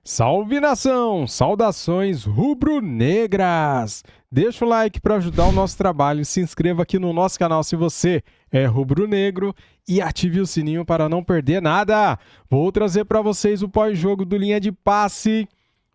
Salve nação! Saudações rubro-negras! Deixa o like para ajudar o nosso trabalho, se inscreva aqui no nosso canal se você é rubro-negro e ative o sininho para não perder nada. Vou trazer para vocês o pós-jogo do Linha de Passe.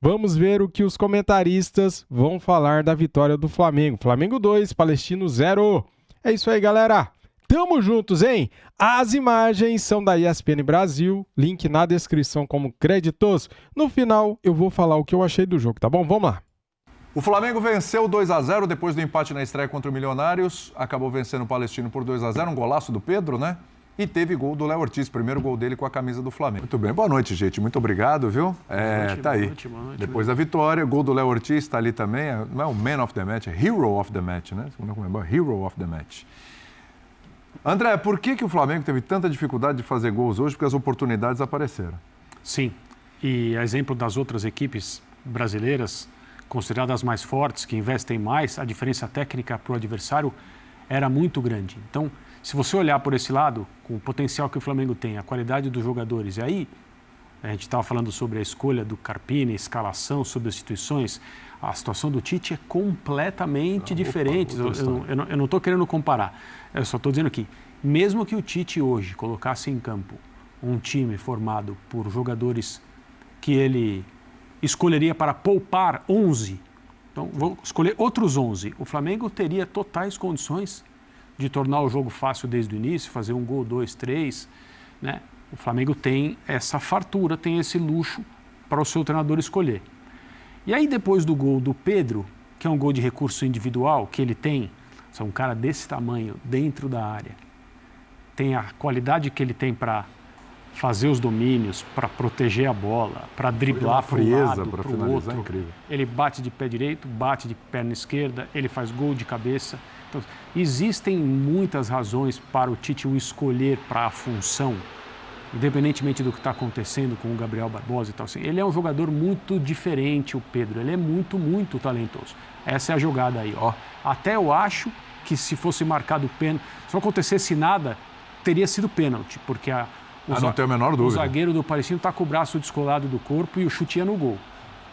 Vamos ver o que os comentaristas vão falar da vitória do Flamengo. Flamengo 2, Palestino 0. É isso aí, galera! Tamo juntos, hein? As imagens são da ESPN Brasil, link na descrição como créditos. No final, eu vou falar o que eu achei do jogo, tá bom? Vamos lá. O Flamengo venceu 2-0 depois do empate na estreia contra o Milionários. Acabou vencendo o Palestino por 2-0, um golaço do Pedro, né? E teve gol do Léo Ortiz, primeiro gol dele com a camisa do Flamengo. Muito bem, boa noite, gente. Muito obrigado, viu? Tá aí. Boa noite, depois da vitória, gol do Léo Ortiz, tá ali também. Não é o Man of the Match, é Hero of the Match, né? Hero of the Match. André, por que o Flamengo teve tanta dificuldade de fazer gols hoje? Porque as oportunidades apareceram. Sim, e a exemplo das outras equipes brasileiras, consideradas mais fortes, que investem mais, a diferença técnica para o adversário era muito grande. Então, se você olhar por esse lado, com o potencial que o Flamengo tem, a qualidade dos jogadores, e aí a gente estava falando sobre a escolha do Carpini, escalação, substituições, a situação do Tite é completamente diferente. Eu não estou querendo comparar, eu só estou dizendo que, mesmo que o Tite hoje colocasse em campo um time formado por jogadores que ele escolheria para poupar 11, então vou escolher outros 11, o Flamengo teria totais condições de tornar o jogo fácil desde o início, fazer um gol, 2, 3, né? O Flamengo tem essa fartura, tem esse luxo para o seu treinador escolher. E aí, depois do gol do Pedro, que é um gol de recurso individual, que ele tem, é um cara desse tamanho, dentro da área, tem a qualidade que ele tem para fazer os domínios, para proteger a bola, para driblar para um lado, para o outro. Incrível. Ele bate de pé direito, bate de perna esquerda, ele faz gol de cabeça. Então, existem muitas razões para o Tite o escolher para a função, independentemente do que está acontecendo com o Gabriel Barbosa e tal. Assim, ele é um jogador muito diferente, o Pedro. Ele é muito, muito talentoso. Essa é a jogada aí, ó. Até eu acho que se fosse marcado o pênalti, se não acontecesse nada, teria sido pênalti, porque não tenho a menor dúvida. O zagueiro do Palestino está com o braço descolado do corpo e o chute ia no gol,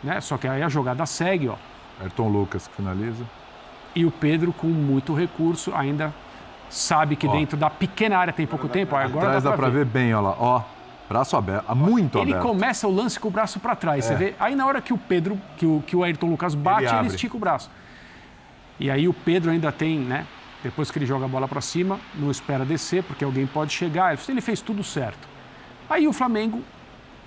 né? Só que aí a jogada segue, ó. Ayrton Lucas que finaliza. E o Pedro, com muito recurso, ainda sabe que dentro da pequena área tem pouco tempo. Agora atrás dá pra ver bem, ó lá. Ó, braço aberto, muito aberto. Ele começa o lance com o braço para trás, você vê? Aí na hora que o Pedro, que o Ayrton Lucas bate, ele estica o braço. E aí o Pedro ainda tem, né? Depois que ele joga a bola para cima, não espera descer, porque alguém pode chegar. Ele fez tudo certo. Aí o Flamengo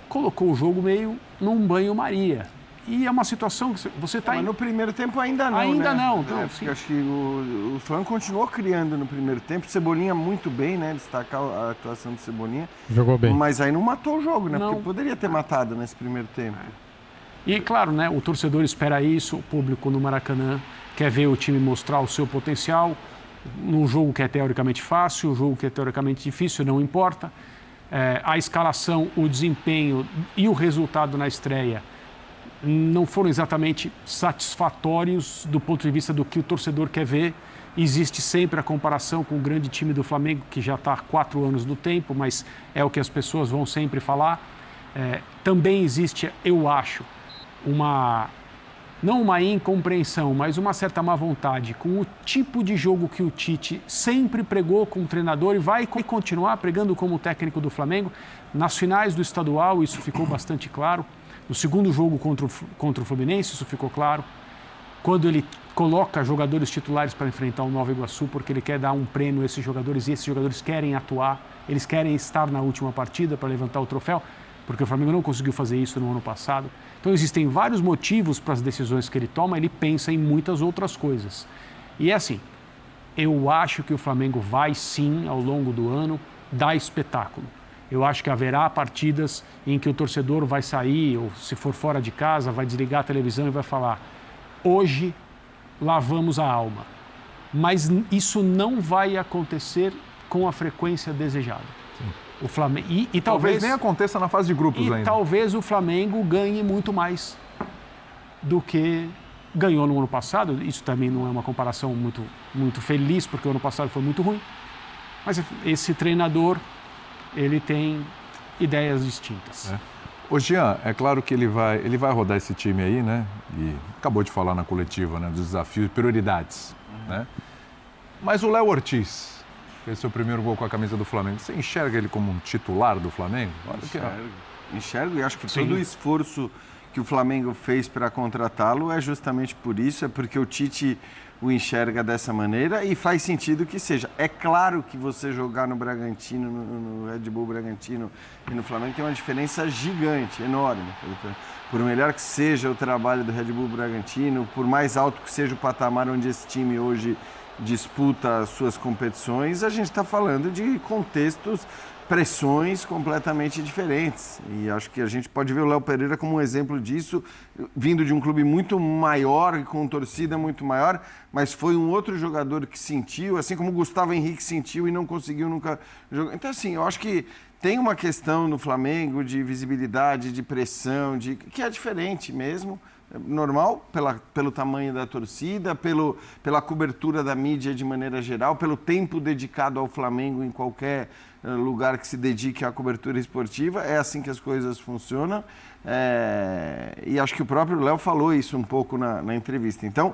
colocou o jogo meio num banho-maria. E é uma situação que você está... Mas no primeiro tempo ainda não, Ainda né? não. Então, porque acho que o Flamengo continuou criando no primeiro tempo. Cebolinha muito bem, né? Destacar a atuação do Cebolinha. Jogou bem. Mas aí não matou o jogo, né? Não. Porque poderia ter matado nesse primeiro tempo. E claro, né? O torcedor espera isso, o público no Maracanã quer ver o time mostrar o seu potencial. Num jogo que é teoricamente fácil, um jogo que é teoricamente difícil, não importa. A escalação, o desempenho e o resultado na estreia não foram exatamente satisfatórios do ponto de vista do que o torcedor quer ver. Existe sempre a comparação com o grande time do Flamengo, que já está há 4 anos no tempo, mas é o que as pessoas vão sempre falar. Também existe, eu acho, não uma incompreensão, mas uma certa má vontade com o tipo de jogo que o Tite sempre pregou como treinador e vai continuar pregando como técnico do Flamengo. Nas finais do estadual, isso ficou bastante claro. No segundo jogo contra o Fluminense, isso ficou claro. Quando ele coloca jogadores titulares para enfrentar o Nova Iguaçu, porque ele quer dar um prêmio a esses jogadores e esses jogadores querem atuar, eles querem estar na última partida para levantar o troféu, porque o Flamengo não conseguiu fazer isso no ano passado. Então existem vários motivos para as decisões que ele toma, ele pensa em muitas outras coisas. E é assim, eu acho que o Flamengo vai sim, ao longo do ano, dar espetáculo. Eu acho que haverá partidas em que o torcedor vai sair, ou se for fora de casa, vai desligar a televisão e vai falar: hoje lavamos a alma. Mas isso não vai acontecer com a frequência desejada. Sim. O Flamengo, e talvez nem aconteça na fase de grupos ainda. Talvez o Flamengo ganhe muito mais do que ganhou no ano passado. Isso também não é uma comparação muito feliz, porque o ano passado foi muito ruim. Mas esse treinador, ele tem ideias distintas. Ô Jean, é claro que ele vai rodar esse time aí, né? E acabou de falar na coletiva, né? Dos desafios e prioridades, né? Mas o Léo Ortiz fez seu primeiro gol com a camisa do Flamengo. Você enxerga ele como um titular do Flamengo? Enxergo e acho que todo o esforço que o Flamengo fez para contratá-lo é justamente por isso, é porque o Tite o enxerga dessa maneira e faz sentido que seja. É claro que você jogar no Bragantino, no Red Bull Bragantino e no Flamengo tem uma diferença gigante, enorme. Por melhor que seja o trabalho do Red Bull Bragantino, por mais alto que seja o patamar onde esse time hoje disputa as suas competições, a gente está falando de contextos, pressões completamente diferentes. E acho que a gente pode ver o Léo Pereira como um exemplo disso, vindo de um clube muito maior e com torcida muito maior, mas foi um outro jogador que sentiu, assim como o Gustavo Henrique sentiu e não conseguiu nunca jogar. Então, assim, eu acho que tem uma questão no Flamengo de visibilidade, de pressão, que é diferente mesmo. Normal, pelo tamanho da torcida, pela cobertura da mídia de maneira geral, pelo tempo dedicado ao Flamengo em qualquer lugar que se dedique à cobertura esportiva. É assim que as coisas funcionam. E acho que o próprio Léo falou isso um pouco na entrevista. Então,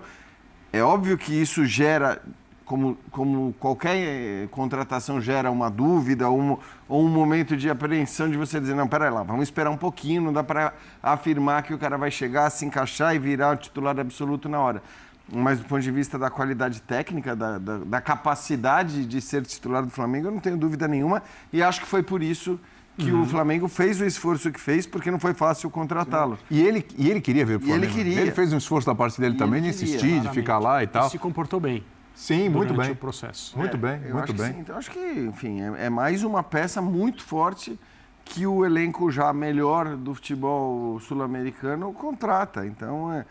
é óbvio que isso gera, como qualquer contratação gera uma dúvida ou um momento de apreensão de você dizer, não, peraí lá, vamos esperar um pouquinho, não dá para afirmar que o cara vai chegar, se encaixar e virar o titular absoluto na hora. Mas do ponto de vista da qualidade técnica, da capacidade de ser titular do Flamengo, eu não tenho dúvida nenhuma e acho que foi por isso que o Flamengo fez o esforço que fez, porque não foi fácil contratá-lo. E ele queria ver o Flamengo. Ele queria. Ele fez um esforço da parte dele também de insistir, de ficar lá e tal. E se comportou bem. Sim, muito bem. O processo. Muito bem, muito bem. Sim. Então, acho que, enfim, é mais uma peça muito forte que o elenco já melhor do futebol sul-americano contrata. Então,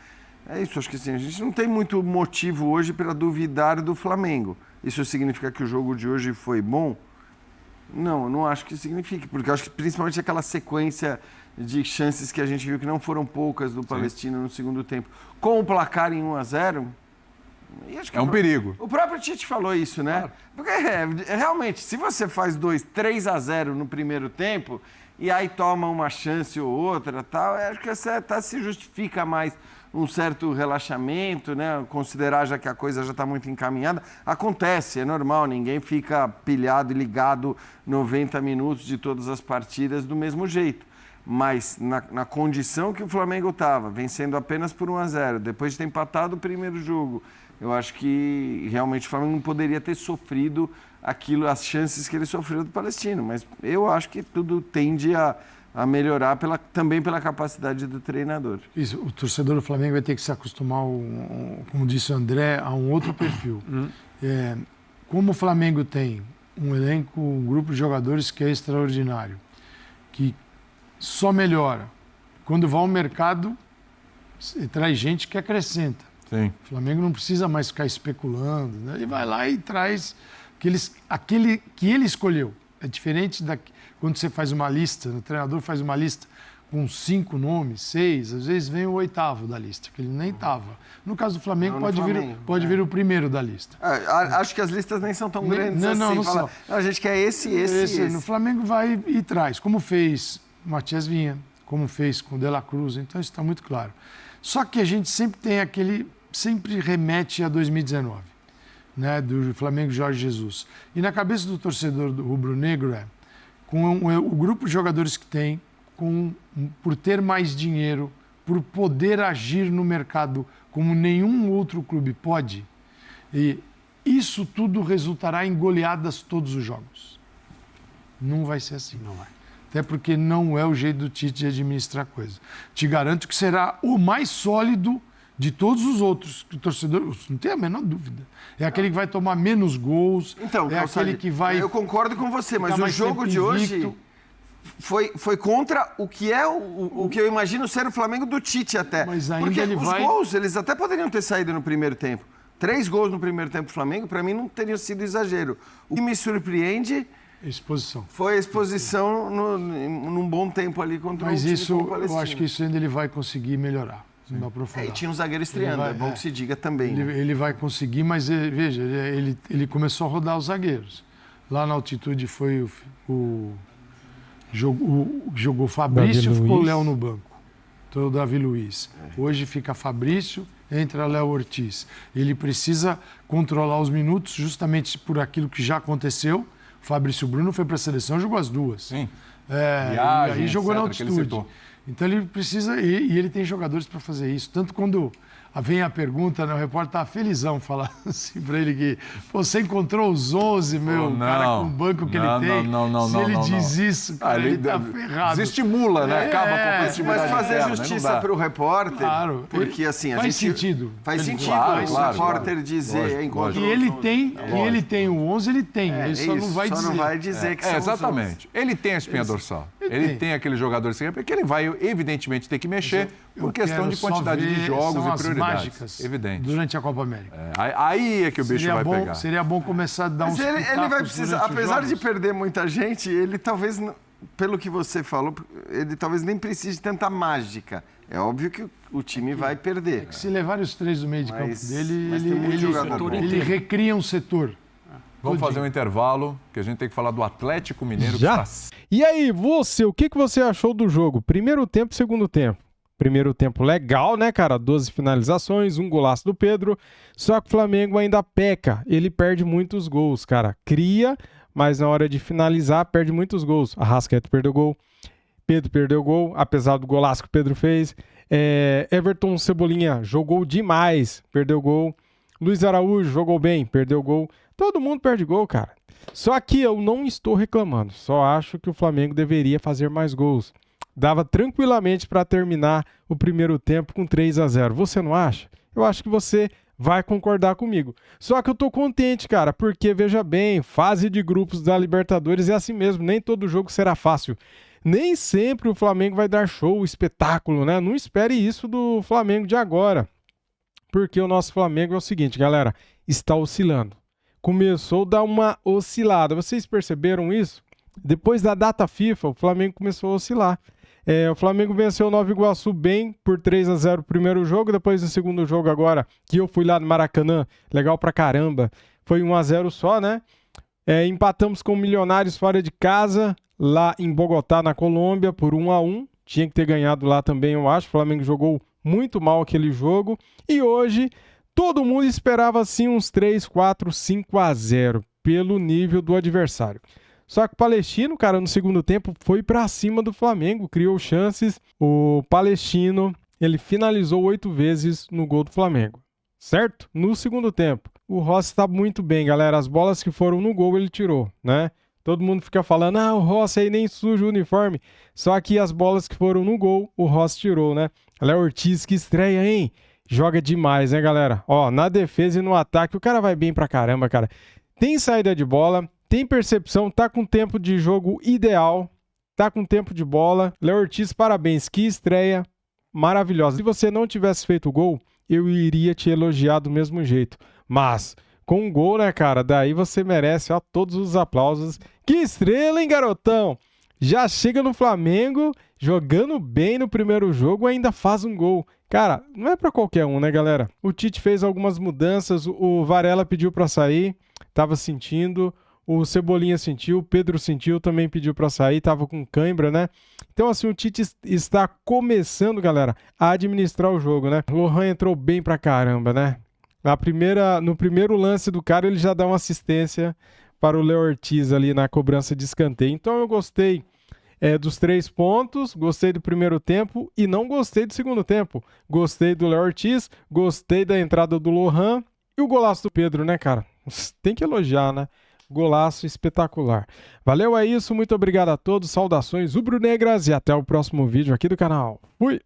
é isso. Acho que assim, a gente não tem muito motivo hoje para duvidar do Flamengo. Isso significa que o jogo de hoje foi bom? Não, eu não acho que signifique, porque eu acho que principalmente aquela sequência de chances que a gente viu que não foram poucas do Palestino no segundo tempo, com o placar em 1-0... É um perigo. O próprio Tite falou isso, né? Claro. Porque realmente, se você faz 3-0 no primeiro tempo e aí toma uma chance ou outra, tal, acho que até se justifica mais um certo relaxamento, né? Considerar já que a coisa já está muito encaminhada. Acontece, é normal, ninguém fica pilhado e ligado 90 minutos de todas as partidas do mesmo jeito. Mas na condição que o Flamengo estava, vencendo apenas por 1-0, depois de ter empatado o primeiro jogo, eu acho que realmente o Flamengo não poderia ter sofrido as chances que ele sofreu do Palestino. Mas eu acho que tudo tende a melhorar também pela capacidade do treinador. Isso, o torcedor do Flamengo vai ter que se acostumar, como disse o André, a um outro perfil. Como o Flamengo tem um elenco, um grupo de jogadores que é extraordinário, que só melhora. Quando vai ao mercado, traz gente que acrescenta. Sim. O Flamengo não precisa mais ficar especulando, né? Ele vai lá e traz aquele que ele escolheu. É diferente quando você faz uma lista, o treinador faz uma lista com 5 nomes, 6, às vezes vem o 8º da lista, que ele nem estava. No caso do Flamengo, pode vir o primeiro da lista. Acho que as listas nem são tão grandes assim. Não são. A gente quer esse. No Flamengo vai e traz, como fez o Matias Vinha, como fez com o De La Cruz, então isso está muito claro. Só que a gente sempre tem sempre remete a 2019, né, do Flamengo Jorge Jesus. E na cabeça do torcedor do rubro-negro com o grupo de jogadores que tem, por ter mais dinheiro, por poder agir no mercado como nenhum outro clube pode, e isso tudo resultará em goleadas todos os jogos. Não vai ser assim. Não vai. Até porque não é o jeito do Tite de administrar a coisa. Te garanto que será o mais sólido de todos os outros, que o torcedor, não tem a menor dúvida. É aquele que vai tomar menos gols, então, aquele que vai... Eu concordo com você, mas o jogo de hoje foi contra o que é o que eu imagino ser o Flamengo do Tite até. Mas ainda porque os gols, eles até poderiam ter saído no primeiro tempo. 3 gols no primeiro tempo do Flamengo, para mim, não teria sido exagero. O que me surpreende... Foi a exposição num bom tempo ali contra o time. Mas eu acho que isso ainda ele vai conseguir melhorar. Não aprofundar. E tinha um zagueiro estreando, é bom que se diga também. Ele vai conseguir, mas veja, ele começou a rodar os zagueiros. Lá na altitude foi o Jogou Fabrício, Davi ficou Luiz. Léo no banco. Então o Davi Luiz. Hoje fica Fabrício, entra Léo Ortiz. Ele precisa controlar os minutos justamente por aquilo que já aconteceu. O Fabrício Bruno foi para a seleção, jogou as duas. Sim. E aí jogou na etc., que ele altitude. citou. Então ele precisa, e ele tem jogadores para fazer isso. Tanto quando vem a pergunta, né, o repórter tá felizão falar assim para ele que você encontrou os 11, meu, Não, cara com o banco que ele tem. Se ele diz isso, cara, ele tá ferrado. Desestimula, né? Acaba com a Mas competitividade fazer interna, né? justiça Não dá. para o repórter, Claro. porque assim, a Faz gente... sentido. Faz Ele- sentido Claro, o claro, repórter claro. dizer... Lógico, encontrou E ele os 11. tem, e ele tem o 11, ele tem. Ele só não vai só dizer. não vai dizer que são os 11. Exatamente. Ele tem a espinha dorsal. ele Ele tem aqueles jogadores que ele vai, evidentemente, ter que mexer por questão quero de só quantidade de ver, jogos são e as prioridades. mágicas Evidente. durante a Copa América. Aí é que o bicho vai pegar. Seria bom começar a dar Mas uns ele vai pitacos precisar, durante os apesar de jogos. perder muita gente, ele talvez, pelo que você falou, ele talvez nem precise de tanta mágica. É óbvio que o time vai perder. Se levarem os 3 do meio de campo Mas dele, tem muito jogador bom. ele recria um setor. Vamos fazer um intervalo, que a gente tem que falar do Atlético Mineiro. Já? Que está... E aí, o que você achou do jogo? Primeiro tempo, segundo tempo. Primeiro tempo legal, né, cara? 12 finalizações, um golaço do Pedro. Só que o Flamengo ainda peca. Ele perde muitos gols, cara. Cria, mas na hora de finalizar, perde muitos gols. Arrascaeta perdeu gol. Pedro perdeu gol, apesar do golaço que o Pedro fez. Everton Cebolinha jogou demais, perdeu gol. Luiz Araújo jogou bem, perdeu gol. Todo mundo perde gol, cara. Só que eu não estou reclamando. Só acho que o Flamengo deveria fazer mais gols. Dava tranquilamente para terminar o primeiro tempo com 3-0. Você não acha? Eu acho que você vai concordar comigo. Só que eu tô contente, cara, porque, veja bem, fase de grupos da Libertadores é assim mesmo. Nem todo jogo será fácil. Nem sempre o Flamengo vai dar show, espetáculo, né? Não espere isso do Flamengo de agora. Porque o nosso Flamengo é o seguinte, galera, está oscilando. Começou a dar uma oscilada. Vocês perceberam isso? Depois da data FIFA, o Flamengo começou a oscilar. O Flamengo venceu o Nova Iguaçu bem por 3-0 o primeiro jogo, depois do segundo jogo agora, que eu fui lá no Maracanã, legal pra caramba, foi 1-0 só, né? Empatamos com o Milionários fora de casa, lá em Bogotá, na Colômbia, por 1-1. Tinha que ter ganhado lá também, eu acho. O Flamengo jogou muito mal aquele jogo. E hoje, todo mundo esperava assim uns 3, 4, 5-0, pelo nível do adversário. Só que o Palestino, cara, no segundo tempo foi pra cima do Flamengo, criou chances. O Palestino, ele finalizou 8 vezes no gol do Flamengo, certo? No segundo tempo. O Rossi tá muito bem, galera. As bolas que foram no gol ele tirou, né? Todo mundo fica falando, o Rossi aí nem suja o uniforme. Só que as bolas que foram no gol, o Rossi tirou, né? Léo Ortiz, que estreia, hein? Joga demais, né, galera? Ó, na defesa e no ataque, o cara vai bem pra caramba, cara. Tem saída de bola, tem percepção, tá com tempo de jogo ideal, tá com tempo de bola. Léo Ortiz, parabéns, que estreia maravilhosa. Se você não tivesse feito o gol, eu iria te elogiar do mesmo jeito. Mas, com um gol, né, cara, daí você merece, ó, todos os aplausos. Que estrela, hein, garotão? Já chega no Flamengo, jogando bem no primeiro jogo, ainda faz um gol. Cara, não é pra qualquer um, né, galera? O Tite fez algumas mudanças, o Varela pediu pra sair, tava sentindo... O Cebolinha sentiu, o Pedro sentiu, também pediu para sair, tava com cãibra, né? Então, assim, o Tite está começando, galera, a administrar o jogo, né? O Lohan entrou bem pra caramba, né? No primeiro lance do cara, ele já dá uma assistência para o Léo Ortiz ali na cobrança de escanteio. Então, eu gostei dos 3 pontos, gostei do primeiro tempo e não gostei do segundo tempo. Gostei do Léo Ortiz, gostei da entrada do Lohan e o golaço do Pedro, né, cara? Tem que elogiar, né? Golaço espetacular. Valeu, é isso. Muito obrigado a todos. Saudações rubro-negras e até o próximo vídeo aqui do canal. Fui!